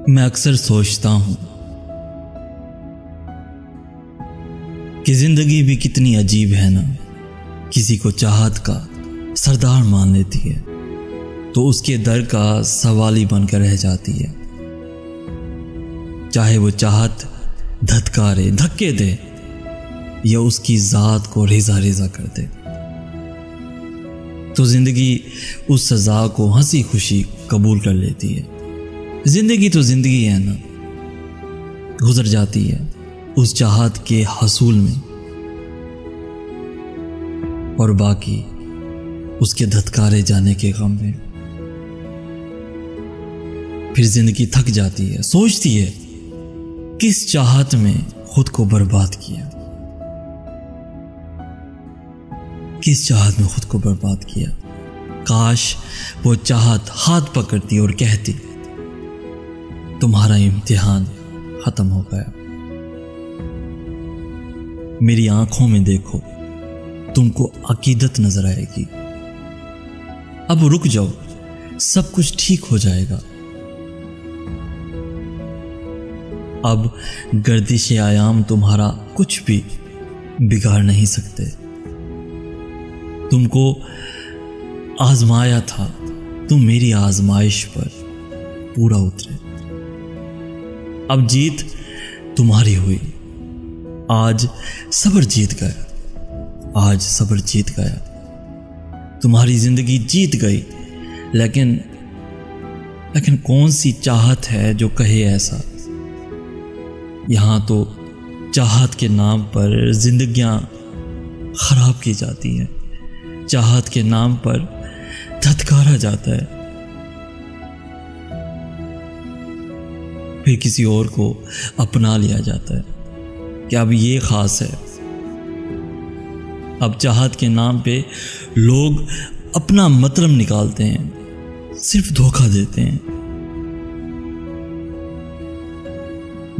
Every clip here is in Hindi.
मैं अक्सर सोचता हूं कि जिंदगी भी कितनी अजीब है ना। किसी को चाहत का सरदार मान लेती है तो उसके दर का सवाली बनकर रह जाती है। चाहे वो चाहत धत्कारे धक्के दे या उसकी जात को रेजा रेजा कर दे, तो जिंदगी उस सजा को हंसी खुशी कबूल कर लेती है। जिंदगी तो जिंदगी है ना, गुजर जाती है उस चाहत के हसूल में, और बाकी उसके धत्कारे जाने के गम में। फिर जिंदगी थक जाती है, सोचती है किस चाहत में खुद को बर्बाद किया, किस चाहत में खुद को बर्बाद किया। काश वो चाहत हाथ पकड़ती और कहती तुम्हारा इम्तिहान खत्म हो गया। मेरी आंखों में देखो, तुमको अकीदत नजर आएगी। अब रुक जाओ, सब कुछ ठीक हो जाएगा। अब गर्दिश आयाम तुम्हारा कुछ भी बिगाड़ नहीं सकते। तुमको आजमाया था, तुम मेरी आजमाइश पर पूरा उतरे। अब जीत तुम्हारी हुई। आज सब्र जीत गया, आज सब्र जीत गया। तुम्हारी जिंदगी जीत गई। लेकिन कौन सी चाहत है जो कहे ऐसा। यहां तो चाहत के नाम पर जिंदगियां खराब की जाती हैं, चाहत के नाम पर धत्कारा जाता है। फिर किसी और को अपना लिया जाता है कि अब ये खास है। अब चाहत के नाम पे लोग अपना मतलब निकालते हैं, सिर्फ धोखा देते हैं।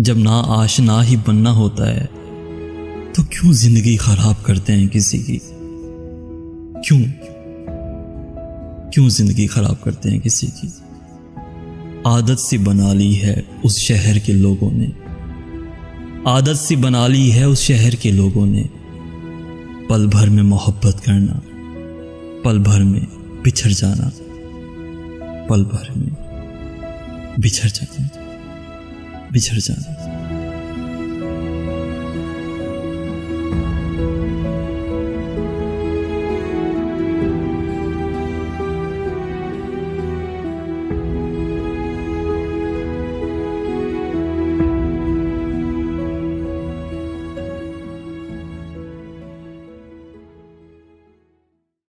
जब ना आशना ही बनना होता है तो क्यों जिंदगी खराब करते हैं किसी की। क्यों जिंदगी खराब करते हैं किसी की। आदत सी बना ली है उस शहर के लोगों ने, आदत सी बना ली है उस शहर के लोगों ने। पल भर में मोहब्बत करना, पल भर में बिछड़ जाना, पल भर में बिछड़ जाना।